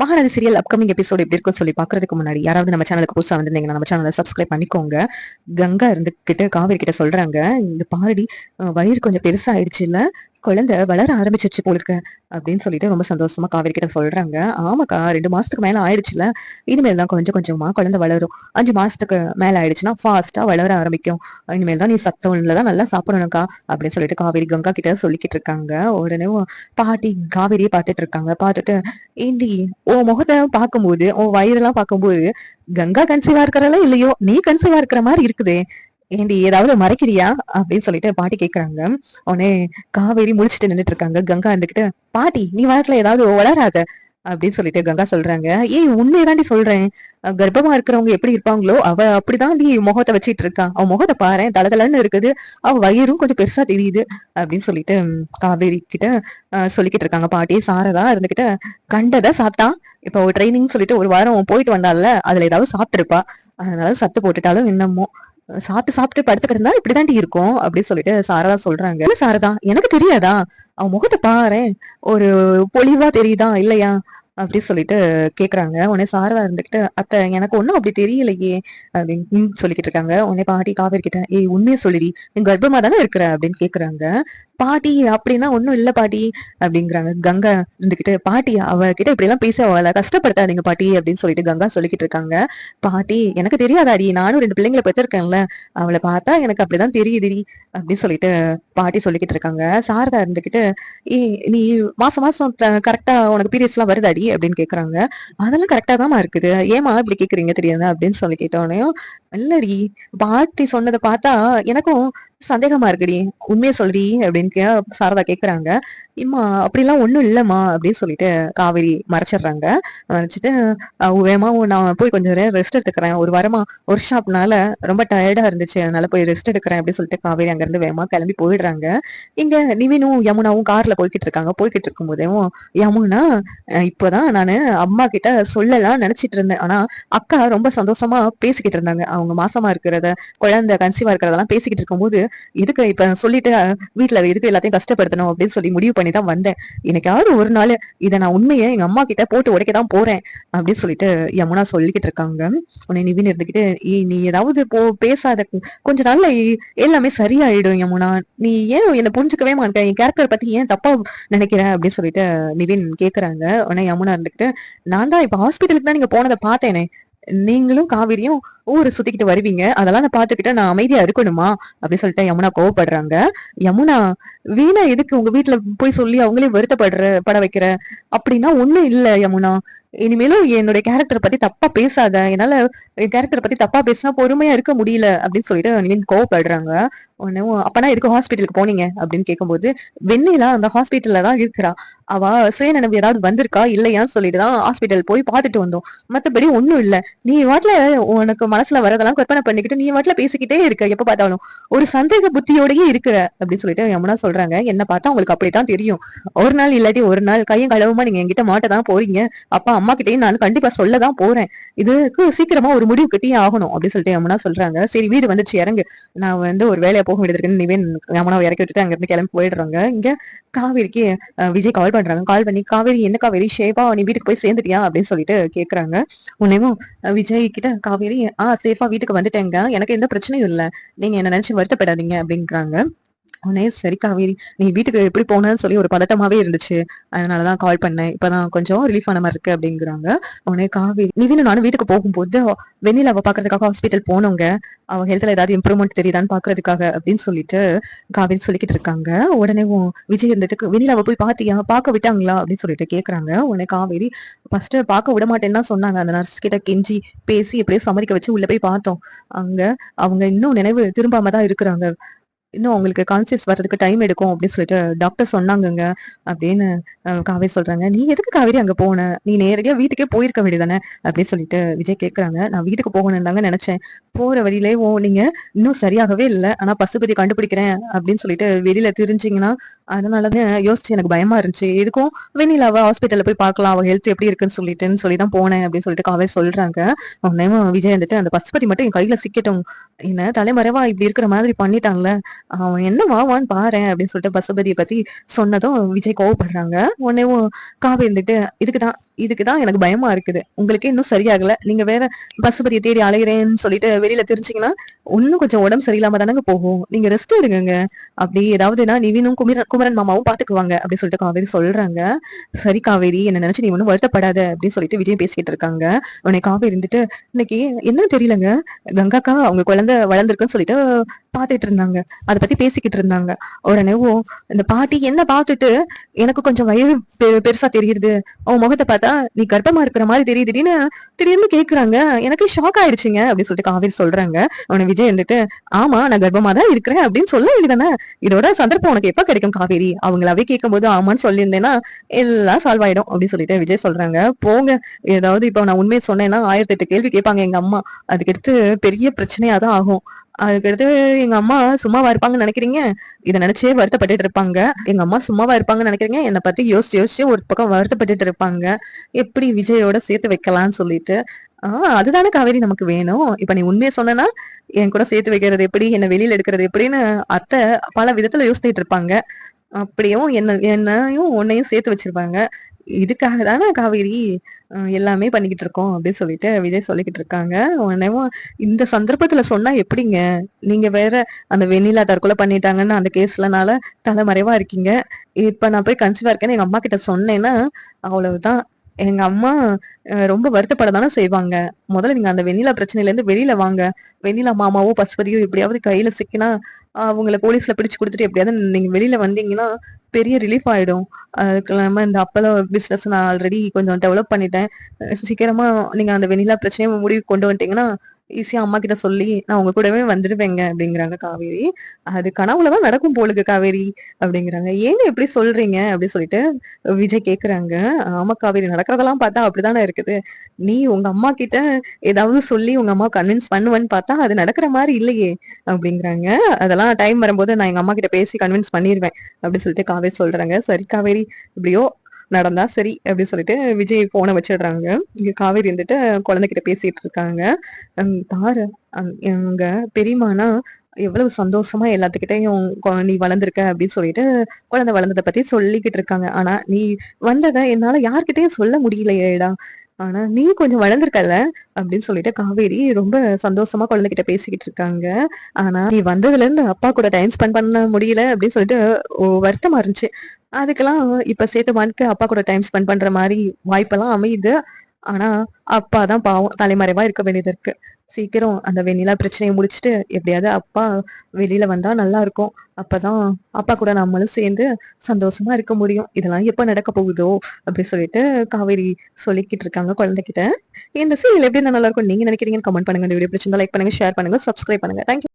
Mahanadi serial upcoming episode எப்படி இருக்குன்னு சொல்லி பாக்குறதுக்கு முன்னாடி யாராவது நம்ம சேனலுக்கு புதுசா வந்திருந்தீங்கன்னா நம்ம சேனலை சப்ஸ்கிரைப் பண்ணிக்கோங்க. கங்கா இருந்துகிட்டு காவேரி கிட்ட சொல்றாங்க, இந்த பாரடி வயிறு கொஞ்சம் பெருசா ஆயிடுச்சு இல்ல, குழந்தை வளர ஆரம்பிச்சிருச்சு போலுக்க அப்படின்னு சொல்லிட்டு ரொம்ப சந்தோஷமா காவேரி கிட்ட சொல்றாங்க. ஆமாக்கா 2 மாசத்துக்கு மேல ஆயிடுச்சுல, இனிமேல் தான் கொஞ்சம் கொஞ்சமா குழந்தை வளரும். 5 மாசத்துக்கு மேல ஆயிடுச்சுன்னா ஃபாஸ்டா வளர ஆரம்பிக்கும். இனிமேல் தான் நீ சத்தம் உள்ளதான் நல்லா சாப்பிடணும்க்கா அப்படின்னு சொல்லிட்டு காவேரி கங்கா கிட்ட சொல்லிக்கிட்டு இருக்காங்க. உடனே பாட்டி காவேரியை பார்த்துட்டு இருக்காங்க. பார்த்துட்டு, ஏண்டி உன் முகத்தை பார்க்கும்போது உன் வயிறெல்லாம் பார்க்கும்போது கங்கா கன்சீவா இருக்கிறாளோ இல்லையோ நீ கன்சீவா இருக்கிற மாதிரி இருக்குதே, ஏண்டி ஏதாவது மறைக்கிறியா அப்படின்னு சொல்லிட்டு பாட்டி கேக்குறாங்க. உடனே காவேரி முழிச்சிட்டு நின்னுட்டு இருக்காங்க. கங்கா இருந்துகிட்டு, பாட்டி நீ வாட்டில ஏதாவது வளராத அப்படின்னு சொல்லிட்டு கங்கா சொல்றாங்க. ஏய் உண்மையதாண்டி சொல்றேன், கர்ப்பமா இருக்கிறவங்க எப்படி இருப்பாங்களோ அவ அப்படிதாண்டி முகத்தை வச்சிட்டு இருக்கா. அவ முகத்தை பாரு தளதளன்னு இருக்குது, அவ வயிறும் கொஞ்சம் பெருசா தெரியுது அப்படின்னு சொல்லிட்டு காவேரி கிட்ட சொல்லிக்கிட்டு இருக்காங்க. பாட்டி சாரதா இருந்துகிட்டு, கண்டதை சாப்பிட்டா இப்போ ட்ரைனிங் சொல்லிட்டு ஒரு வாரம் போயிட்டு வந்தால அதுல ஏதாவது சாப்பிட்டுருப்பா, அதனால சத்து போட்டுட்டாலும் என்னமோ சாப்பிட்டு சாப்பிட்டு படுத்து கிடந்தா இப்படிதாண்டி இருக்கும் அப்படின்னு சொல்லிட்டு சாரதா சொல்றாங்க. இல்ல சாரதா எனக்கு தெரியாதா, அவ முகத்தை பாரு ஒரு பொலிவா தெரியுதா இல்லையா அப்படி சொல்லிட்டு கேக்குறாங்க. உடனே சாரதா இருந்துகிட்டு, அத்தை எனக்கு ஒண்ணும் அப்படி தெரியலையே அப்படின்னு சொல்லிக்கிட்டு இருக்காங்க. உடனே பாட்டி காவேரி கிட்ட, ஏய் உண்மையை சொல்லிடி, நீ கர்ப்பமா தானே இருக்கிற அப்படின்னு கேக்குறாங்க. பாட்டி அப்படின்னா ஒண்ணும் இல்ல பாட்டி அப்படிங்கிறாங்க. கங்கா இருந்துகிட்டு, பாட்டி அவ கிட்ட இப்படி எல்லாம் பேச அவளை கஷ்டப்படுத்தாதீங்க பாட்டி அப்படின்னு சொல்லிட்டு கங்கா சொல்லிக்கிட்டு இருக்காங்க. பாட்டி எனக்கு தெரியாதாடி, நானும் 2 பிள்ளைங்களை பெற்றிருக்கேன்ல, அவளை பார்த்தா எனக்கு அப்படிதான் தெரியுதுடி அப்படின்னு சொல்லிட்டு பாட்டி சொல்லிக்கிட்டு இருக்காங்க. சாரதா இருந்துகிட்டு, நீ மாசம் மாசம் கரெக்டா உனக்கு பீரியட்ஸ் எல்லாம் வருதாடி அப்படின்னு கேக்குறாங்க. அதெல்லாம் கரெக்டா தாமா இருக்குது, ஏமா இப்படி கேக்குறீங்க தெரியாது அப்படின்னு சொல்லி கேட்டோடனே, இல்லடி பாட்டி சொன்னதை பார்த்தா எனக்கும் சந்தேகமா இருக்குடி, உண்மையை சொல்றி அப்படின்னு சாரதா கேக்குறாங்க. இம்மா அப்படிலாம் ஒண்ணும் இல்லம்மா அப்படின்னு சொல்லிட்டு காவேரி மறைச்சிடுறாங்க. மறைச்சிட்டு வேமா நான் போய் கொஞ்சம் ரெஸ்ட் எடுத்துக்கிறேன், ஒரு வாரமா ஒர்க் ஷாப்னால ரொம்ப டயர்டா இருந்துச்சு, அதனால போய் ரெஸ்ட் எடுக்கிறேன் அப்படின்னு சொல்லிட்டு காவேரி அங்க இருந்து வேமா கிளம்பி போயிடுறாங்க. இங்க நிவினும் யமுனாவும் கார்ல போய்கிட்டு இருக்காங்க. போய்கிட்டு இருக்கும் போதே யமுனா, இப்பதான் நானு அம்மா கிட்ட சொல்லலாம் நினைச்சிட்டு இருந்தேன், ஆனா அக்கா ரொம்ப சந்தோஷமா பேசிக்கிட்டு இருந்தாங்க, அவங்க மாசமா இருக்கிறத குழந்தை கன்சீவா இருக்கிறதெல்லாம் பேசிக்கிட்டு இருக்கும்போது இதுக்கு இப்ப சொல்லிட்டு வீட்டுல எதுக்கு எல்லாத்தையும் கஷ்டப்படுத்தணும் அப்படின்னு சொல்லி முடிவு பண்ணி தான் வந்தேன். எனக்காவது ஒரு நாள் இதை நான் உண்மையை எங்க அம்மா கிட்ட போட்டு உடைக்கதான் போறேன் அப்படின்னு சொல்லிட்டு யமுனா சொல்லிக்கிட்டு இருக்காங்க. உன்னை நிவின் இருந்துகிட்டு, நீ ஏதாவது பேசாத, கொஞ்ச நாள்ல எல்லாமே சரியாயிடும் யமுனா, நீ ஏன் என்ன புரிஞ்சுக்கவே மாட்டேன், என் கேரக்டர் பத்தி ஏன் தப்பா நினைக்கிற அப்படின்னு சொல்லிட்டு நிவின் கேக்குறாங்க. உடனே யமுனா இருந்துகிட்டு, நான் தான் இப்ப ஹாஸ்பிட்டலுக்கு தான் நீங்க போனதை பார்த்தேனே, நீங்களும் காவிரியும் ஊரை சுத்திக்கிட்டு வருவீங்க, அதெல்லாம் நான் பாத்துக்கிட்டு நான் அமைதியா இருக்கணுமா அப்படின்னு சொல்லிட்டு யமுனா கோவப்படுறாங்க. யமுனா, வீணா எதுக்கு உங்க வீட்டுல போய் சொல்லி அவங்களே பட வைக்கிற, அப்படின்னா ஒண்ணும் இல்ல யமுனா, இனிமேலும் என்னுடைய கேரக்டர் பத்தி தப்பா பேசாத, என்னால என் கேரக்டர் பத்தி தப்பா பேசினா பொறுமையா இருக்க முடியல அப்படின்னு சொல்லிட்டு நிவின் கோவப்படுறாங்க. உடனே அப்பனா எதுக்கு ஹாஸ்பிட்டலுக்கு போனீங்க அப்படின்னு கேட்கும்போது, வெண்ணிலா அந்த ஹாஸ்பிட்டல்ல தான் இருக்கிறா, அவ சுயநினைவு ஏதாவது வந்திருக்கா இல்லையான்னு சொல்லிட்டு தான் ஹாஸ்பிட்டல் போய் பார்த்துட்டு வந்தோம், மத்தபடி ஒண்ணும் இல்ல, நீ வாட்டில உனக்கு மனசுல வரதெல்லாம் கற்பனை பண்ணிக்கிட்டு நீ வாட்டில பேசிக்கிட்டே இருக்க, எப்ப பார்த்தாலும் ஒரு சந்தேக புத்தியோடயே இருக்கிற அப்படின்னு சொல்லிட்டு யமுனா சொல்றாங்க. என்ன பார்த்தா உங்களுக்கு அப்படித்தான் தெரியும், ஒரு நாள் இல்லாட்டி ஒரு நாள் கையும் களவுமா நீங்க என்கிட்ட மாட்டதான் போறீங்க, அப்பா அம்மா கிட்டயும் நான் கண்டிப்பா சொல்லதான் போறேன், இதுக்கு சீக்கிரமா ஒரு முடிவு கட்டியே ஆகணும் அப்படின்னு சொல்லிட்டு யமுனா சொல்றாங்க. சரி வீடு வந்துச்சு இறங்கு, நான் ஒரு வேலையா போக வேண்டியது இருக்குன்னு நிவின் யமுனாவை இறக்கி விட்டுட்டு அங்க இருந்து கிளம்பி போயிடுறாங்க. இங்க காவேரிக்கு விஜய் கால் பண்றாங்க. கால் பண்ணி, காவேரி என்ன காவேரி ஷேபா நீ வீட்டுக்கு போய் சேர்ந்துட்டியா அப்படின்னு சொல்லிட்டு கேக்குறாங்க. உன்னையும் விஜய் கிட்ட காவேரி, சேஃபா வீட்டுக்கு வந்துட்டேங்க, எனக்கு எந்த பிரச்சனையும் இல்ல, நீங்க என்ன நினைச்சு வருத்தப்படாதீங்க அப்படிங்கிறாங்க. உடனே சரி காவேரி, நீ வீட்டுக்கு எப்படி போனன்னு சொல்லி ஒரு பதட்டமாவே இருந்துச்சு, அதனாலதான் கால் பண்ணேன், இப்பதான் கொஞ்சம் ரிலீஃப் ஆன மாதிரி இருக்கு அப்படிங்கிறாங்க. உடனே காவேரி, நிவினும் நானும் வீட்டுக்கு போகும்போது வெண்ணிலாவை பாக்குறதுக்காக ஹாஸ்பிட்டல் போனவங்க, அவ ஹெல்த்ல ஏதாவது இம்ப்ரூவ்மெண்ட் தெரியுதான்னு பாக்குறதுக்காக அப்படின்னு சொல்லிட்டு காவேரி சொல்லிக்கிட்டு இருக்காங்க. உடனே விஜய் இருந்துட்டு, வெண்ணிலாவை போய் பாத்தியா, பார்க்க விட்டாங்களா அப்படின்னு சொல்லிட்டு கேக்குறாங்க. உடனே காவேரி, ஃபர்ஸ்ட் பார்க்க விட மாட்டேன்னு தான் சொன்னாங்க, அந்த நர்ஸ் கிட்ட கெஞ்சி பேசி எப்படியோ சம்மதிக்க வச்சு உள்ள போய் பார்த்தோம், அங்க அவங்க இன்னும் நினைவு திரும்பாம தான் இருக்கிறாங்க, இன்னும் அவங்களுக்கு கான்சியஸ் வர்றதுக்கு டைம் எடுக்கும் அப்படின்னு சொல்லிட்டு டாக்டர் சொன்னாங்கங்க அப்படின்னு காவேரி சொல்றாங்க. நீ எதுக்கு காவேரி அங்க போன, நீ நேரடியா வீட்டுக்கே போயிருக்க வேண்டியதானே அப்படின்னு சொல்லிட்டு விஜய் கேக்குறாங்க. நான் வீட்டுக்கு போகணும்னு தாங்க நினைச்சேன், போற வழியிலே நீங்க இன்னும் சரியாகவே இல்லை, ஆனா பசுபதி கண்டுபிடிக்கிறேன் அப்படின்னு சொல்லிட்டு வெளியில தெரிஞ்சிங்கன்னா அதனாலதான் யோசிச்சு எனக்கு பயமா இருந்துச்சு, எதுக்கும் வெண்ணிலாவை ஹாஸ்பிட்டல்ல போய் பார்க்கலாம், அவ ஹெல்த் எப்படி இருக்குன்னு சொல்லிதான் போனேன் அப்படின்னு சொல்லிட்டு காவேரி சொல்றாங்க. உடனே விஜய் வந்துட்டு, அந்த பசுபதி மட்டும் என் கையில சிக்கட்டும், என்ன தலைமறைவா இப்படி இருக்கிற மாதிரி பண்ணிட்டான்ல, அவன் என்ன வாவான்னு பாரேன் அப்படின்னு சொல்லிட்டு பசுபதியை பத்தி சொன்னதும் விஜய் கோவப்படுறாங்க. உடனேவும் காவி இருந்துட்டு இதுக்குதான் எனக்கு பயமா இருக்குது. உங்களுக்கே இன்னும் சரியாகல. நீங்க வேற பசுபதியை தேடி அலையிறேன்னு சொல்லிட்டு வெளியில தெரிஞ்சீங்கன்னா இன்னும் கொஞ்சம் உடம்பு சரியில்லாம தானங்க போகும். நீங்க ரெஸ்ட் எடுங்க. அப்படி ஏதாவதுன்னா நிவினும் குமரன் மாமாவும் பாத்துக்குவாங்க அப்படின்னு சொல்லிட்டு காவேரி சொல்றாங்க. சரி காவேரி, என்ன நினைச்சு நீ ஒன்னும் வருத்தப்படாத அப்படின்னு சொல்லிட்டு விஜய் பேசிக்கிட்டு இருக்காங்க. உடனே காவேரி இருந்துட்டு இன்னைக்கு என்ன தெரியலங்க, கங்காக்கா அவங்க குழந்தை வளர்ந்துருக்குன்னு சொல்லிட்டு பாத்துட்டு இருந்தாங்க. அதை பத்தி பேசிக்கிட்டு இருந்தாங்க. உடனே இந்த பாட்டி என்ன பார்த்துட்டு எனக்கு கொஞ்சம் வயிறு பெருசா தெரியுது, அவன் முகத்தை பார்த்தா நீ கர்ப்பமா இருக்கிற மாதிரி தெரியுதுன்னு திடீர்னு கேக்குறாங்க. எனக்கு ஷாக் ஆயிடுச்சுங்க அப்படின்னு சொல்லிட்டு காவேரி சொல்றாங்க. அவனை விஜய் இருந்துட்டு ஆமா நான் கர்ப்பமா தான் இருக்கிறேன் அப்படின்னு சொல்ல வேண்டியதானே, இதோட சந்தர்ப்பம் உனக்கு எப்ப கிடைக்கும் காவேரி, அவங்களாவே கேட்கும் போது ஆமான்னு சொல்லியிருந்தேன்னா எல்லாம் சால்வ் ஆயிடும் அப்படின்னு சொல்லிட்டு விஜய் சொல்றாங்க. போங்க, ஏதாவது இப்ப நான் உண்மையை சொன்னேன்னா 1008 கேள்வி கேட்பாங்க எங்க அம்மா, அதுக்கடுத்து பெரிய பிரச்சனையாதான் ஆகும். அதுக்கடுத்து எங்க அம்மா சும்மாவா இருப்பாங்கன்னு நினைக்கிறீங்க, இதை நினைச்சே வருத்தப்பட்டுட்டு இருப்பாங்க. எங்க அம்மா சும்மாவா இருப்பாங்கன்னு நினைக்கிறீங்க, என்னை பத்தி யோசிச்சு யோசிச்சு ஒரு பக்கம் வருத்தப்பட்டுட்டு இருப்பாங்க, எப்படி விஜயோட சேர்த்து வைக்கலாம்னு சொல்லிட்டு. அதுதானே காவேரி நமக்கு வேணும். இப்ப நீ உண்மையை சொன்னா என் கூட சேர்த்து வைக்கிறது எப்படி, என்ன வெளியில எடுக்கிறது எப்படின்னு அத்தை பல விதத்துல யோசிச்சுட்டு இருப்பாங்க. அப்படியும் என்னையும் உன்னையும் சேர்த்து வச்சிருப்பாங்க. இதுக்காக தானே காவேரி எல்லாமே பண்ணிக்கிட்டு இருக்கோம் அப்படின்னு சொல்லிட்டு விஜய் சொல்லிக்கிட்டு இருக்காங்க. உடனேவும் இந்த சந்தர்ப்பத்துல சொன்னா எப்படிங்க, நீங்க வேற அந்த வெண்ணிலா தற்கொலை பண்ணிட்டாங்கன்னு அந்த கேஸ்லனால தலைமறைவா இருக்கீங்க. இப்ப நான் போய் கன்சீவா இருக்கேன்னு எங்க அம்மா கிட்ட சொன்னேன்னா அவ்வளவுதான். எங்க அம்மா ரொம்ப வருத்தப்பட தானே செய்வாங்க. முதல்ல நீங்க அந்த வெண்ணிலா பிரச்சனையில இருந்து வெளியில வாங்க. வெண்ணிலா மாமாவோ பசுபதியோ எப்படியாவது கையில சிக்கினா அவங்கள போலீஸ்ல பிடிச்சு கொடுத்துட்டு எப்படியாவது நீங்க வெளியில வந்தீங்கன்னா பெரிய ரிலீஃப் ஆயிடும். அதுக்கு இல்லாம இந்த அப்பளம் பிசினஸ் நான் ஆல்ரெடி கொஞ்சம் டெவலப் பண்ணிட்டேன். சீக்கிரமா நீங்க அந்த வெண்ணிலா பிரச்சனையை முடிவுக்கு கொண்டு வந்துட்டீங்கன்னா ஈஸியா அம்மா கிட்ட சொல்லி நான் உங்க கூடவே வந்துடுவேங்க அப்படிங்கிறாங்க காவேரி. அது கனவுலதான் நடக்கும் போலுக்கு காவேரி அப்படிங்கிறாங்க. ஏங்க எப்படி சொல்றீங்க அப்படின்னு சொல்லிட்டு விஜய் கேக்குறாங்க. ஆமா காவேரி, நடக்கிறதெல்லாம் பார்த்தா அப்படித்தானே இருக்குது. நீ உங்க அம்மா கிட்ட ஏதாவது சொல்லி உங்க அம்மா கன்வின்ஸ் பண்ணுவேன்னு பார்த்தா அது நடக்கிற மாதிரி இல்லையே அப்படிங்கிறாங்க. அதெல்லாம் டைம் வரும்போது நான் எங்க அம்மா கிட்ட பேசி கன்வின்ஸ் பண்ணிருவேன் அப்படின்னு சொல்லிட்டு காவேரி சொல்றாங்க. சரி காவேரி, இப்படியோ நடந்தா சரி அப்படின்னு சொல்லிட்டு விஜய் போனை வச்சிடுறாங்க. இங்க காவேரி இருந்துட்டு குழந்தைகிட்ட பேசிட்டு இருக்காங்க. பாரு, எங்க பெரியமானா எவ்வளவு சந்தோஷமா எல்லாத்துக்கிட்டையும் நீ வளர்ந்துருக்க அப்படின்னு சொல்லிட்டு குழந்தை வளர்ந்ததை பத்தி சொல்லிக்கிட்டு இருக்காங்க. ஆனா நீ வந்ததை என்னால யார்கிட்டயும் சொல்ல முடியலையேடா, ஆனா நீ கொஞ்சம் வளர்ந்துருக்கல அப்படின்னு சொல்லிட்டு காவேரி ரொம்ப சந்தோஷமா குழந்தைகிட்ட பேசிக்கிட்டு இருக்காங்க. ஆனா நீ வந்ததுல இருந்து அப்பா கூட டைம் ஸ்பெண்ட் பண்ண முடியல அப்படின்னு சொல்லிட்டு வருத்தமா இருந்துச்சு. அதுக்கெல்லாம் இப்ப சேத்துமானுக்கு அப்பா கூட டைம் ஸ்பெண்ட் பண்ற மாதிரி வாய்ப்பெல்லாம் அமையுது. ஆனா அப்பாதான் பாவம் தலைமறைவா இருக்க வேண்டியது இருக்கு. சீக்கிரம் அந்த வெண்ணிலா பிரச்சனையை முடிச்சுட்டு எப்படியாவது அப்பா வெளியில வந்தா நல்லா இருக்கும். அப்பதான் அப்பா கூட நம்மளும் சேர்ந்து சந்தோஷமா இருக்க முடியும். இதெல்லாம் எப்ப நடக்க போகுதோ அப்படி சொல்லிட்டு காவேரி சொல்லிக்கிட்டு இருக்காங்க குழந்தைகிட்ட. இந்த சீரியல் எப்படி நல்லா இருக்கும் நீங்க நினைக்கிறீங்கன்னு கமெண்ட் பண்ணுங்க. இந்த வீடியோ பிடிச்சிருந்தா லைக் பண்ணுங்க, ஷேர் பண்ணுங்க, சப்ஸ்கிரைப் பண்ணுங்க. தேங்க்யூ.